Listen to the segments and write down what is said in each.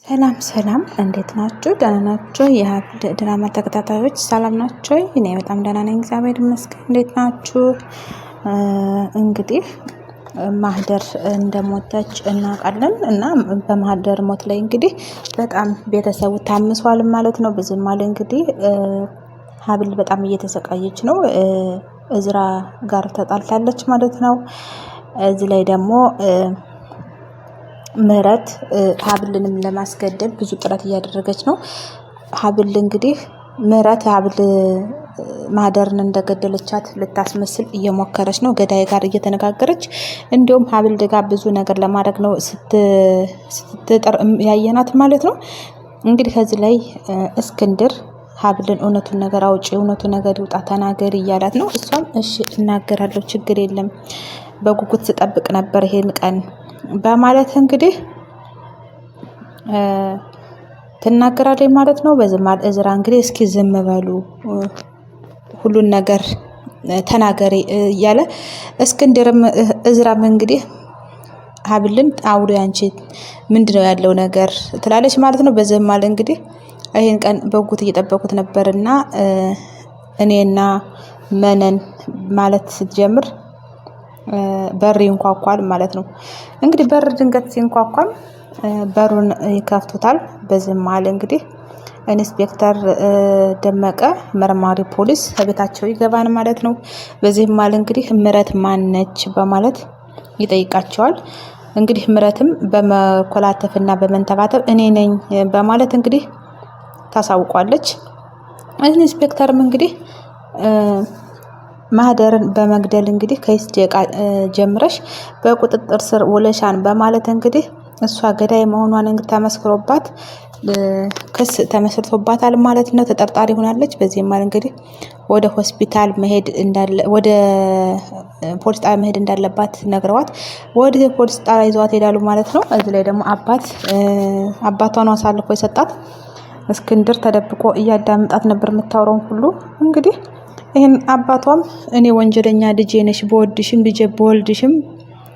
ሰላም ሰላም፣ እንዴት ናችሁ? ደህና ናችሁ? የሀብል ድራማ ተከታታዮች ሰላም ናችሁ? እኔ በጣም ደህና ነኝ፣ እግዚአብሔር ይመስገን። እንዴት ናችሁ? እንግዲህ ማህደር እንደሞተች እናውቃለን እና በማህደር ሞት ላይ እንግዲህ በጣም ቤተሰቡ ታምሷል ማለት ነው። በዚህ ማለት እንግዲህ ሀብል በጣም እየተሰቃየች ነው። እዝራ ጋር ተጣልታለች ማለት ነው። እዚህ ላይ ደግሞ ምህረት ሀብልንም ለማስገደል ብዙ ጥረት እያደረገች ነው። ሀብል እንግዲህ ምህረት ሀብል ማህደርን እንደገደለቻት ልታስመስል እየሞከረች ነው። ገዳይ ጋር እየተነጋገረች እንዲሁም ሀብል ጋር ብዙ ነገር ለማድረግ ነው ስትጥር ያየናት ማለት ነው። እንግዲህ ከዚህ ላይ እስክንድር ሀብልን እውነቱን ነገር አውጪ፣ እውነቱን ነገር ይውጣ፣ ተናገሪ እያላት ነው። እሷም እሺ እናገራለሁ፣ ችግር የለም፣ በጉጉት ስጠብቅ ነበር ይሄን ቀን በማለት እንግዲህ ትናገራለች ማለት ነው። በዝማል እዝራ እንግዲህ እስኪ ዝም በሉ፣ ሁሉን ነገር ተናገሪ እያለ እስክንድርም እዝራም እንግዲህ ሀብልን አውሪ፣ አንቺ ምንድነው ያለው ነገር ትላለች ማለት ነው። በዝማል እንግዲህ ይሄን ቀን በጉት እየጠበቁት ነበርና እኔና መነን ማለት ስትጀምር በር ይንኳኳል ማለት ነው። እንግዲህ በር ድንገት ሲንኳኳም በሩን ይከፍቱታል። በዚህ መሀል እንግዲህ ኢንስፔክተር ደመቀ መርማሪ ፖሊስ ከቤታቸው ይገባን ማለት ነው። በዚህ መሀል እንግዲህ ምህረት ማነች በማለት ይጠይቃቸዋል። እንግዲህ ምህረትም በመኮላተፍና በመንተባተብ እኔ ነኝ በማለት እንግዲህ ታሳውቋለች። ኢንስፔክተርም እንግዲህ ማህደርን በመግደል እንግዲህ ከይስ ደቂቃ ጀምረሽ በቁጥጥር ስር ውለሻን በማለት እንግዲህ እሷ ገዳይ መሆኗን እንግዲህ ተመስክሮባት ክስ ተመስርቶባታል ማለት ነው። ተጠርጣሪ ሆናለች። በዚህም ማለት እንግዲህ ወደ ሆስፒታል መሄድ ወደ ፖሊስ ጣቢያ መሄድ እንዳለባት ነግረዋት ወደ ፖሊስ ጣቢያ ይዘዋት ሄዳሉ ማለት ነው። እዚህ ላይ ደግሞ አባቷን አሳልፎ የሰጣት እስክንድር ተደብቆ እያዳመጣት ነበር የምታወራውን ሁሉ እንግዲህ ይሄን አባቷም እኔ ወንጀለኛ ልጄ ነሽ፣ በወድሽም ልጄ በወልድሽም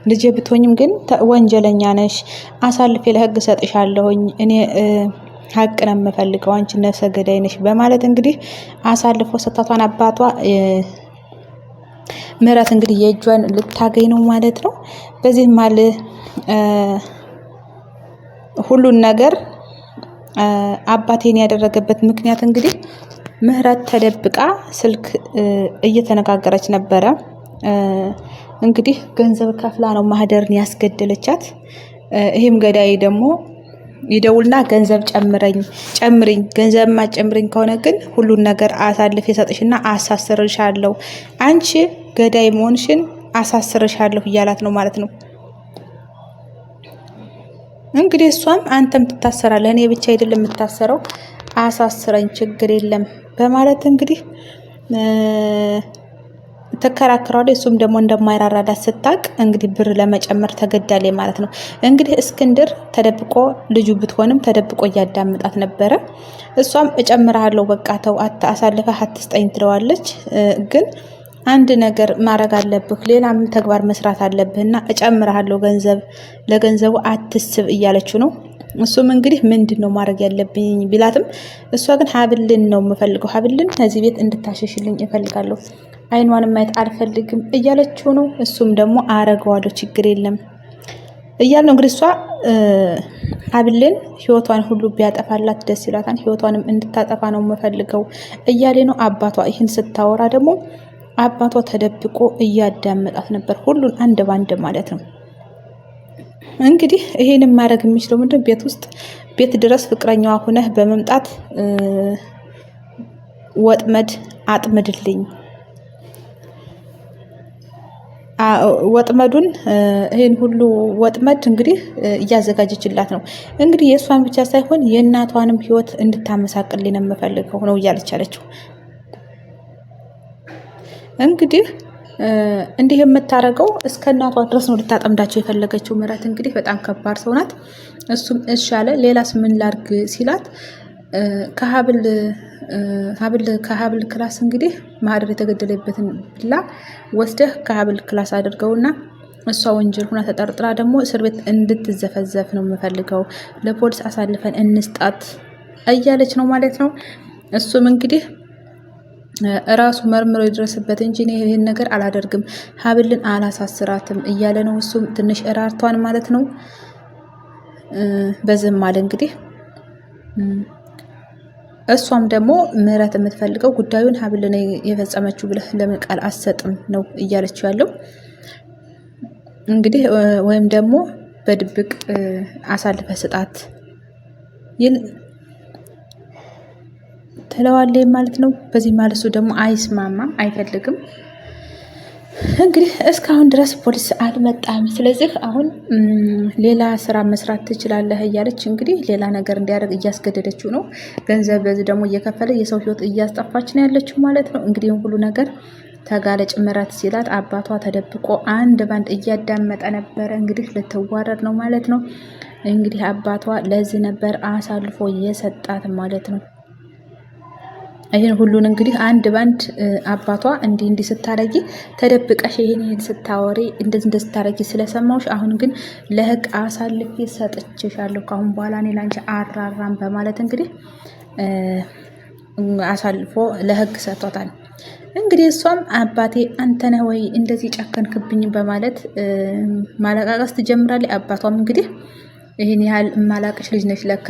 ልጄ ብትሆኝም ግን ወንጀለኛ ነሽ፣ አሳልፌ ለህግ ሰጥሻለሁኝ፣ እኔ ሀቅ ነው የምፈልገው፣ አንቺ ነፍሰ ገዳይ ነሽ በማለት እንግዲህ አሳልፎ ሰጣቷን አባቷ ምህረት እንግዲህ የእጇን ልታገኝ ነው ማለት ነው። በዚህ ማል ሁሉን ነገር አባቴን ያደረገበት ምክንያት እንግዲህ ምህረት ተደብቃ ስልክ እየተነጋገረች ነበረ። እንግዲህ ገንዘብ ከፍላ ነው ማህደርን ያስገደለቻት። ይሄም ገዳይ ደግሞ ይደውልና ገንዘብ ጨምሪኝ፣ ገንዘብ ማጨምሪኝ ከሆነ ግን ሁሉን ነገር አሳልፌ ሰጥሽና አሳስርሻለሁ፣ አንቺ ገዳይ መሆንሽን አሳስርሻለሁ እያላት ነው ማለት ነው። እንግዲህ እሷም አንተም ትታሰራለህ፣ እኔ ብቻ አይደለም የምታሰረው፣ አሳስረኝ፣ ችግር የለም በማለት እንግዲህ ተከራክራለች። እሱም ደግሞ እንደማይራራላት ስታቅ እንግዲህ ብር ለመጨመር ተገዳለች ማለት ነው። እንግዲህ እስክንድር ተደብቆ ልጁ ብትሆንም ተደብቆ እያዳመጣት ነበረ። እሷም እጨምርሃለሁ፣ በቃ ተው፣ አሳልፈህ አትስጠኝ ትለዋለች። ግን አንድ ነገር ማድረግ አለብህ፣ ሌላም ተግባር መስራት አለብህና እጨምርሃለሁ፣ ለገንዘቡ አትስብ እያለችው ነው። እሱም እንግዲህ ምንድነው ማድረግ ያለብኝ ቢላትም እሷ ግን ሀብልን ነው የምፈልገው፣ ሀብልን ከዚህ ቤት እንድታሸሽልኝ እፈልጋለሁ፣ አይኗንም ማየት አልፈልግም እያለችው ነው። እሱም ደግሞ አረገዋለሁ፣ ችግር የለም እያለ ነው። እንግዲህ እሷ ሀብልን ህይወቷን ሁሉ ቢያጠፋላት ደስ ይላታል፣ ህይወቷንም እንድታጠፋ ነው የምፈልገው እያለ ነው። አባቷ ይህን ስታወራ ደግሞ አባቷ ተደብቆ እያዳመጣት ነበር፣ ሁሉን አንድ ባንድ ማለት ነው። እንግዲህ ይሄንን ማድረግ የሚችለው ምንድነው? ቤት ድረስ ፍቅረኛዋ ሆነህ በመምጣት ወጥመድ አጥምድልኝ፣ ወጥመዱን ይሄን ሁሉ ወጥመድ እንግዲህ እያዘጋጀችላት ነው። እንግዲህ የእሷን ብቻ ሳይሆን የእናቷንም ህይወት እንድታመሳቅልኝ ነው የምፈልገው ነው እያለች አለችው። እንግዲህ እንዲህ የምታረገው እስከ እናቷ ድረስ ነው ልታጠምዳቸው የፈለገችው። ምህረት እንግዲህ በጣም ከባድ ሰው ናት። እሱም እሺ አለ። ሌላስ ምን ላርግ ሲላት ከሀብል ክላስ እንግዲህ ማህደር የተገደለበትን ብላ ወስደህ ከሀብል ክላስ አድርገውና እሷ ወንጀል ሁና ተጠርጥራ ደግሞ እስር ቤት እንድትዘፈዘፍ ነው የምፈልገው፣ ለፖሊስ አሳልፈን እንስጣት እያለች ነው ማለት ነው። እሱም እንግዲህ እራሱ መርምሮ ይድረስበት እንጂ እኔ ይሄን ነገር አላደርግም፣ ሀብልን አላሳስራትም እያለ ነው። እሱም ትንሽ እራርቷን ማለት ነው። በዝም አለ እንግዲህ። እሷም ደግሞ ምህረት የምትፈልገው ጉዳዩን ሀብል ነው የፈጸመችው ብለህ ለምን ቃል አሰጥም ነው እያለችው ያለው እንግዲህ። ወይም ደግሞ በድብቅ አሳልፈ ስጣት ትለዋለች ማለት ነው። በዚህ ማለት እሱ ደግሞ አይስማማም፣ አይፈልግም። እንግዲህ እስካሁን ድረስ ፖሊስ አልመጣም። ስለዚህ አሁን ሌላ ስራ መስራት ትችላለህ እያለች እንግዲህ ሌላ ነገር እንዲያደርግ እያስገደደችው ነው። ገንዘብ በዚህ ደግሞ እየከፈለ የሰው ህይወት እያስጠፋች ነው ያለችው ማለት ነው። እንግዲህ ሁሉ ነገር ተጋለጭ ምህረት ሲላት አባቷ ተደብቆ አንድ ባንድ እያዳመጠ ነበረ። እንግዲህ ልትዋረድ ነው ማለት ነው። እንግዲህ አባቷ ለዚህ ነበር አሳልፎ የሰጣት ማለት ነው። ይሄን ሁሉን እንግዲህ አንድ ባንድ አባቷ እንዲህ ስታረጊ ተደብቀሽ ይሄን ስታወሪ እንደዚህ ስታረጊ ስለሰማሁሽ አሁን ግን ለህግ አሳልፌ ሰጥቼሻለሁ፣ ካሁን በኋላ እኔ ላንቺ አራራም በማለት እንግዲህ አሳልፎ ለህግ ሰጥቷታል። እንግዲህ እሷም አባቴ አንተ ነህ ወይ እንደዚህ ጨከንክብኝ በማለት ማለቃቀስ ትጀምራለች። አባቷም እንግዲህ ይሄን ያህል ማላቅሽ ልጅ ነሽ ለካ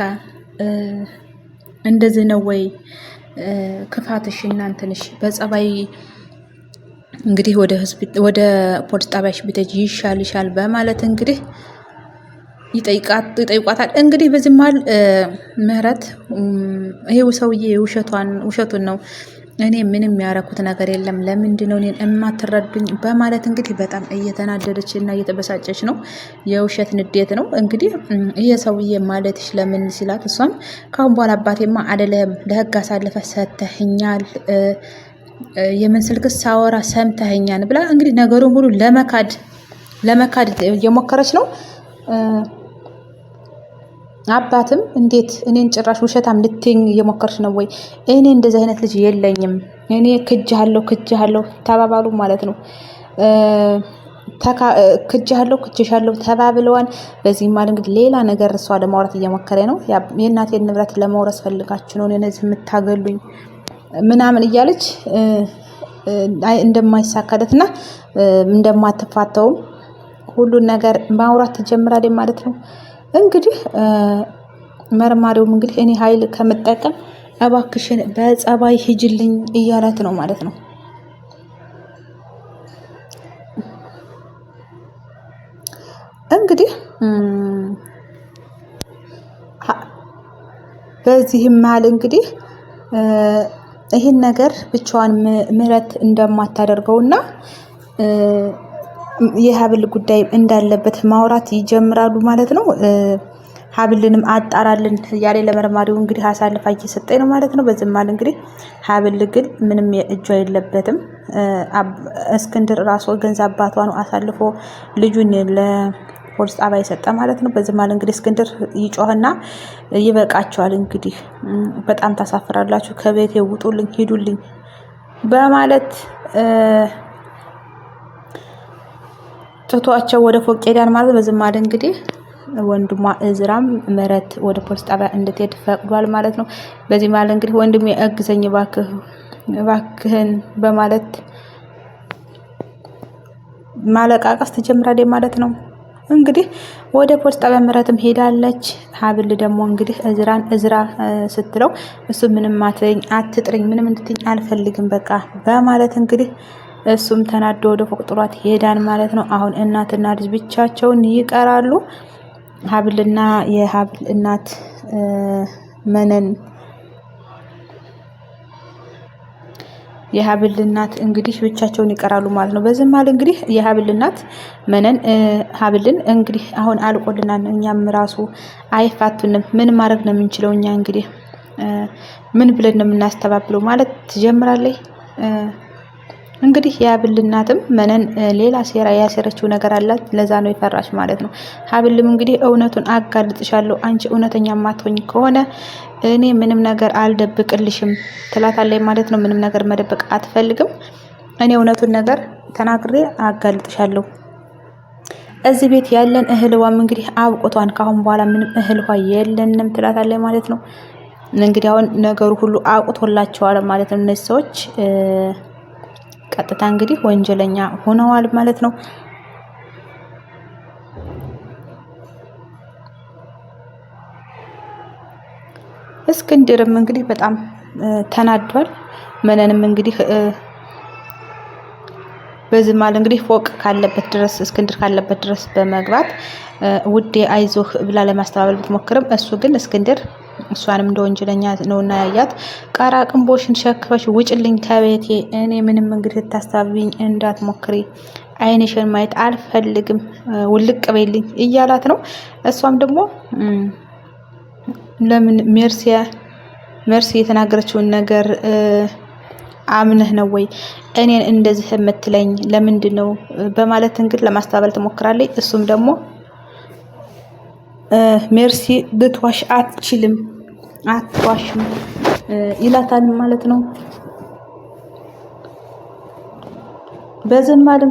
እንደዚህ ነው ወይ ክፋትሽ እናንተንሽ በጸባይ እንግዲህ ወደ ፖሊስ ጣቢያሽ ብትሄጂ ይሻልሻል በማለት እንግዲህ ይጠይቋታል። እንግዲህ በዚህ መሀል ምህረት ይሄው ሰውዬ ውሸቱን ነው፣ እኔ ምንም ያረኩት ነገር የለም፣ ለምንድን ነው እኔን የማትረዱኝ በማለት እንግዲህ በጣም እየተናደደች እና እየተበሳጨች ነው። የውሸት ንዴት ነው እንግዲህ ይሄ ሰውዬ ማለትሽ ለምን ሲላት፣ እሷም ካሁን በኋላ አባቴማ አይደለም ለህግ አሳልፈ ሰተህኛል፣ የምን ስልክስ ሳወራ ሰምተህኛል ብላ እንግዲህ ነገሩን ሁሉ ለመካድ እየሞከረች ነው። አባትም እንዴት እኔን ጭራሽ ውሸታም ልትይኝ እየሞከርሽ ነው ወይ? እኔ እንደዚህ አይነት ልጅ የለኝም፣ እኔ ክጅሃለሁ ተባባሉ ማለት ነው። ክጅሻለሁ ተባብለዋል። በዚህ ማለት እንግዲህ ሌላ ነገር እሷ ለማውራት እየሞከረ ነው። የእናቴን ንብረት ለመውረስ ፈልጋችሁ ነው እነዚህ የምታገሉኝ ምናምን እያለች እንደማይሳካለትና እንደማትፋተውም ሁሉን ነገር ማውራት ትጀምራለች ማለት ነው። እንግዲህ መርማሪውም እንግዲህ እኔ ኃይል ከምጠቀም እባክሽን በጸባይ ሂጅልኝ እያላት ነው ማለት ነው። እንግዲህ በዚህም መሀል እንግዲህ ይህን ነገር ብቻዋን ምህረት እንደማታደርገውና የሀብል ጉዳይ እንዳለበት ማውራት ይጀምራሉ ማለት ነው። ሀብልንም አጣራልን ያለ ለመርማሪው እንግዲህ አሳልፋ እየሰጠኝ ነው ማለት ነው። በዚህ መሀል እንግዲህ ሀብል ግን ምንም እጇ የለበትም። እስክንድር ራሱ ገንዘብ አባቷ ነው አሳልፎ ልጁን ለፖሊስ ጣቢያ የሰጠ ማለት ነው። በዚህ መሀል እንግዲህ እስክንድር ይጮህና ይበቃቸዋል፣ እንግዲህ በጣም ታሳፍራላችሁ፣ ከቤቴ ውጡልኝ፣ ሂዱልኝ በማለት ትቷቸው ወደ ፎቅ ሄዳን ማለት። በዚህ መሀል እንግዲህ ወንድሟ እዝራም ምህረት ወደ ፖሊስ ጣቢያ እንድትሄድ ፈቅዷል ማለት ነው። በዚህ መሀል እንግዲህ ወንድሜ እግዘኝ እባክህን በማለት ማለቃቀስ ትጀምራለች ማለት ነው። እንግዲህ ወደ ፖሊስ ጣቢያ ምህረትም ሄዳለች። ሀብል ደግሞ እንግዲህ እዝራ ስትለው እሱ ምንም አትጥሪኝ፣ ምንም እንድትኝ አልፈልግም በቃ በማለት እንግዲህ እሱም ተናዶ ወደ ፎቅ ጥሏት ሄዳን ማለት ነው። አሁን እናትና ልጅ ብቻቸውን ይቀራሉ። ሀብልና የሀብል እናት መነን የሀብል እናት እንግዲህ ብቻቸውን ይቀራሉ ማለት ነው። በዚህ መሀል እንግዲህ የሀብል እናት መነን ሀብልን እንግዲህ አሁን አልቆልናል፣ እኛም ራሱ አይፋቱንም፣ ምን ማድረግ ነው የምንችለው እኛ እንግዲህ ምን ብለን ነው የምናስተባብለው ማለት ትጀምራለች። እንግዲህ የሀብል እናትም መነን ሌላ ሴራ ያሰረችው ነገር አላት፣ ለዛ ነው የፈራች ማለት ነው። ሀብልም እንግዲህ እውነቱን አጋልጥሻለሁ፣ አንቺ እውነተኛ ማትሆኝ ከሆነ እኔ ምንም ነገር አልደብቅልሽም ትላታለች ማለት ነው። ምንም ነገር መደበቅ አትፈልግም። እኔ እውነቱን ነገር ተናግሬ አጋልጥሻለሁ እዚህ ቤት ያለን እህልዋም እንግዲህ አብቅቷን ካሁን በኋላ ምንም እህልዋ የለንም ትላታለች ማለት ነው። እንግዲህ አሁን ነገሩ ሁሉ አብቅቶላቸዋል ማለት ነው። እነዚህ ሰዎች ቀጥታ እንግዲህ ወንጀለኛ ሆነዋል ማለት ነው። እስክንድርም እንግዲህ በጣም ተናዷል። መነንም እንግዲህ በዚህ ማለት እንግዲህ ፎቅ ካለበት ድረስ እስክንድር ካለበት ድረስ በመግባት ውዴ አይዞህ ብላ ለማስተባበል ብትሞክርም እሱ ግን እስክንድር እሷንም እንደ ወንጀለኛ ነውና ያያት ቀራቅንቦሽን ሸክፈሽ ውጭልኝ ከቤቴ እኔ ምንም እንግዲህ ልታስተባብኝ እንዳትሞክሪ አይንሽን ማየት አልፈልግም ውልቅ በይልኝ እያላት ነው። እሷም ደግሞ ለምን መርሲ የተናገረችውን ነገር አምነህ ነው ወይ እኔን እንደዚህ የምትለኝ ለምንድን ነው በማለት እንግዲህ ለማስተባበል ትሞክራለች። እሱም ደግሞ ሜርሲ ብትዋሽ አትችልም አትዋሽም ይላታል ማለት ነው። በዚህ ማለት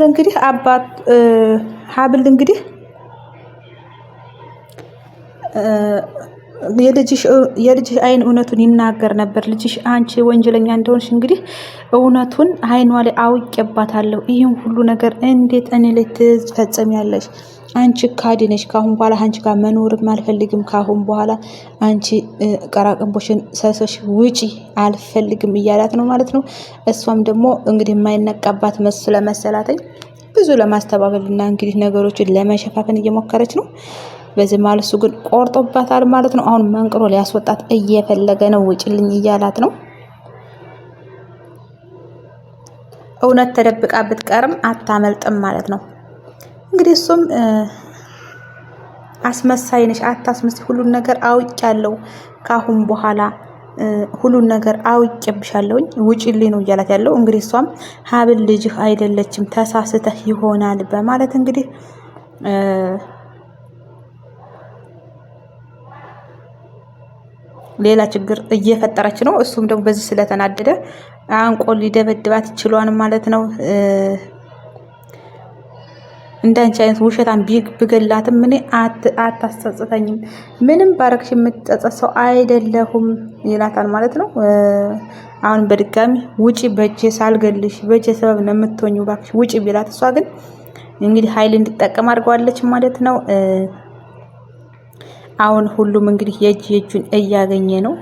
እንግዲህ አባት ሀብል እንግዲህ የልጅሽ አይን እውነቱን ይናገር ነበር። ልጅሽ አንቺ ወንጀለኛ እንደሆንሽ እንግዲህ እውነቱን አይኗ ላይ አውቄባታለሁ። ይህን ሁሉ ነገር እንዴት እኔ ላይ ትፈጽሚያለሽ? አንቺ ካዲ ነሽ። ካሁን በኋላ አንቺ ጋር መኖርም አልፈልግም። ካሁን በኋላ አንቺ ቀራቅንቦሽን ሰሰሽ ውጪ አልፈልግም እያላት ነው ማለት ነው። እሷም ደግሞ እንግዲህ የማይነቃባት መሰላተኝ ብዙ ለማስተባበልና እንግዲህ ነገሮችን ለመሸፋፈን እየሞከረች ነው። በዚህ ማለት እሱ ግን ቆርጦባታል ማለት ነው። አሁን መንቅሮ ሊያስወጣት እየፈለገ ነው። ውጭልኝ እያላት ነው። እውነት ተደብቃ ብትቀርም አታመልጥም ማለት ነው። እንግዲህ እሱም አስመሳይ ነሽ፣ አታስመስይ፣ ሁሉን ነገር አውቄያለሁ፣ ካሁን በኋላ ሁሉን ነገር አውቄብሻለሁኝ፣ ውጭልኝ ነው እያላት ያለው። እንግዲህ እሷም ሀብል ልጅህ አይደለችም ተሳስተህ ይሆናል በማለት እንግዲህ ሌላ ችግር እየፈጠረች ነው። እሱም ደግሞ በዚህ ስለተናደደ አንቆ ሊደበድባት ይችላል ማለት ነው። እንዳንቺ አይነት ውሸታም ብገላትም እኔ አታስጸጽተኝም፣ ምንም ባረክሽ የምትጸጸት ሰው አይደለሁም ይላታል ማለት ነው። አሁን በድጋሚ ውጪ፣ በእጄ ሳልገልሽ በእጄ ሰበብ ነው የምትሆኚው፣ እባክሽ ውጪ ቢላት እሷ ግን እንግዲህ ኃይል እንዲጠቀም አድርገዋለች ማለት ነው። አሁን ሁሉም እንግዲህ የእጁን እያገኘ ነው።